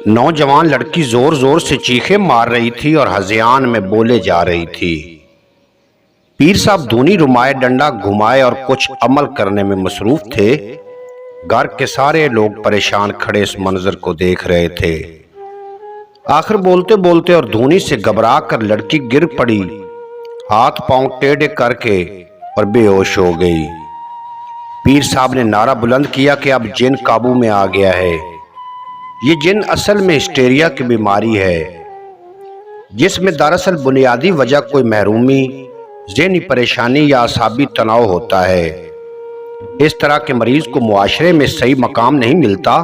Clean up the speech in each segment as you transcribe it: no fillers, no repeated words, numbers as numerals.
नौजवान लड़की जोर जोर से चीखें मार रही थी और हज़ियान में बोले जा रही थी। पीर साहब धूनी रुमाए, डंडा घुमाए और कुछ अमल करने में मसरूफ थे। घर के सारे लोग परेशान खड़े इस मंजर को देख रहे थे। आखिर बोलते बोलते और धूनी से घबरा कर लड़की गिर पड़ी, हाथ पांव टेढ़े करके, और बेहोश हो गई। पीर साहब ने नारा बुलंद किया कि अब जिन काबू में आ गया है। ये जिन असल में हिस्टेरिया की बीमारी है, जिसमें दरअसल बुनियादी वजह कोई महरूमी, ज़हनी परेशानी या असाबी तनाव होता है। इस तरह के मरीज को मुआशरे में सही मकाम नहीं मिलता।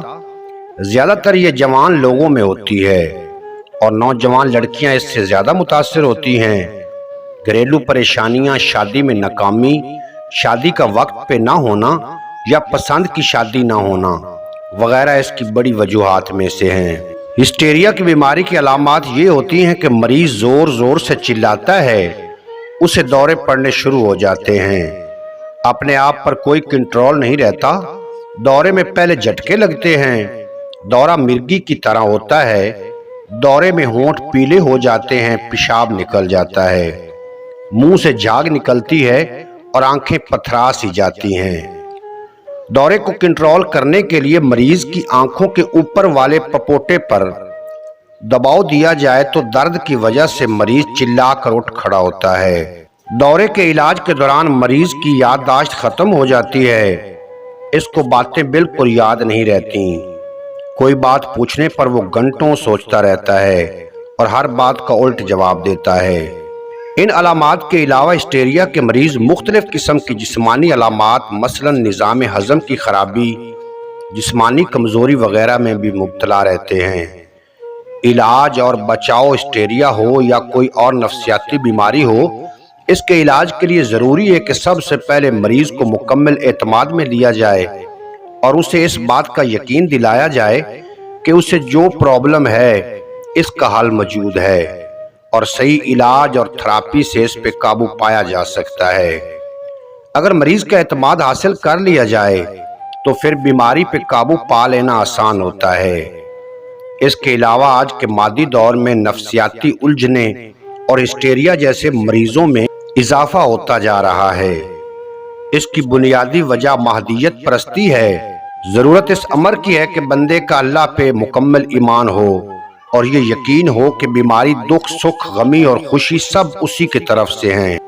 ज़्यादातर ये जवान लोगों में होती है और नौजवान लड़कियां इससे ज़्यादा मुतासिर होती हैं। घरेलू परेशानियां, शादी में नाकामी, शादी का वक्त पे ना होना या पसंद की शादी ना होना वगैरह इसकी बड़ी वजूहात में से हैं। हिस्टेरिया की बीमारी की अलामात ये होती हैं कि मरीज ज़ोर ज़ोर से चिल्लाता है, उसे दौरे पड़ने शुरू हो जाते हैं। अपने आप पर कोई कंट्रोल नहीं रहता। दौरे में पहले झटके लगते हैं। दौरा मिर्गी की तरह होता है। दौरे में होंठ पीले हो जाते हैं, पेशाब निकल जाता है, मुंह से झाग निकलती है और आंखें पथरा सी जाती हैं। दौरे को कंट्रोल करने के लिए मरीज की आंखों के ऊपर वाले पपोटे पर दबाव दिया जाए तो दर्द की वजह से मरीज चिल्लाकर उठ खड़ा होता है। दौरे के इलाज के दौरान मरीज की याददाश्त खत्म हो जाती है। इसको बातें बिल्कुल याद नहीं रहती। कोई बात पूछने पर वो घंटों सोचता रहता है और हर बात का उल्ट जवाब देता है। इन अलामात के अलावा हिस्टेरिया के मरीज मुख्तलिफ किस्म की जिस्मानी अलामात, मसलन निज़ाम हज़म की खराबी, जिस्मानी कमज़ोरी वगैरह में भी मुब्तला रहते हैं। इलाज और बचाव हिस्टेरिया हो या कोई और नफ्सियाती बीमारी हो, इसके इलाज के लिए ज़रूरी है कि सबसे पहले मरीज को मुकम्मल एतमाद में लिया जाए और उसे इस बात का यकीन दिलाया जाए कि उसे जो प्रॉब्लम है इसका हल मौजूद है और सही इलाज और थेरेपी से इस पे काबू पाया जा सकता है। अगर मरीज का एतमाद हासिल कर लिया जाए तो फिर बीमारी पे काबू पा लेना आसान होता है। इसके अलावा आज के मादी दौर में नफ्सियाती उलझने और हिस्टेरिया जैसे मरीजों में इजाफा होता जा रहा है। इसकी बुनियादी वजह महदियत परस्ती है। जरूरत इस अमर की है कि बंदे का अल्लाह पे मुकम्मल ईमान हो और ये यकीन हो कि बीमारी, दुख, सुख, गमी और खुशी सब उसी की तरफ से हैं।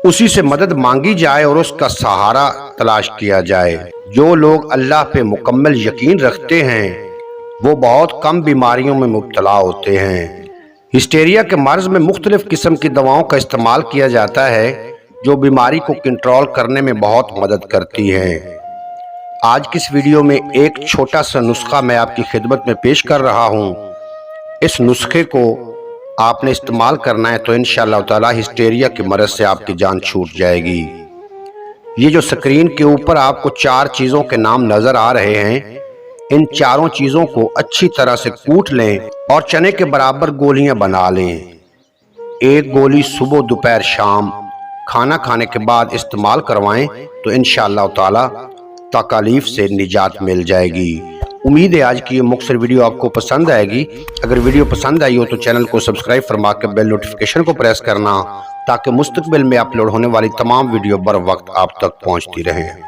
उसी से मदद मांगी जाए और उसका सहारा तलाश किया जाए। जो लोग अल्लाह पे मुकम्मल यकीन रखते हैं वो बहुत कम बीमारियों में मुब्तला होते हैं। हिस्टेरिया के मर्ज में मुख्तलिफ किस्म की दवाओं का इस्तेमाल किया जाता है जो बीमारी को कंट्रोल करने में बहुत मदद करती हैं। आज की इस वीडियो में एक छोटा सा नुस्खा मैं आपकी खिदमत में पेश कर रहा हूँ। इस नुस्खे को आपने इस्तेमाल करना है तो इंशाअल्लाह ताला हिस्टेरिया की मर्ज से आपकी जान छूट जाएगी। ये जो स्क्रीन के ऊपर आपको 4 चीज़ों के नाम नज़र आ रहे हैं, इन चारों चीज़ों को अच्छी तरह से कूट लें और चने के बराबर गोलियां बना लें। एक गोली सुबह, दोपहर, शाम खाना खाने के बाद इस्तेमाल करवाएं तो इंशाअल्लाह ताला तकलीफ से निजात मिल जाएगी। उम्मीद है आज की ये मुख्तसर वीडियो आपको पसंद आएगी। अगर वीडियो पसंद आई हो तो चैनल को सब्सक्राइब फरमा कर बेल नोटिफिकेशन को प्रेस करना ताकि मुस्तकबिल में अपलोड होने वाली तमाम वीडियो बर वक्त आप तक पहुँचती रहें।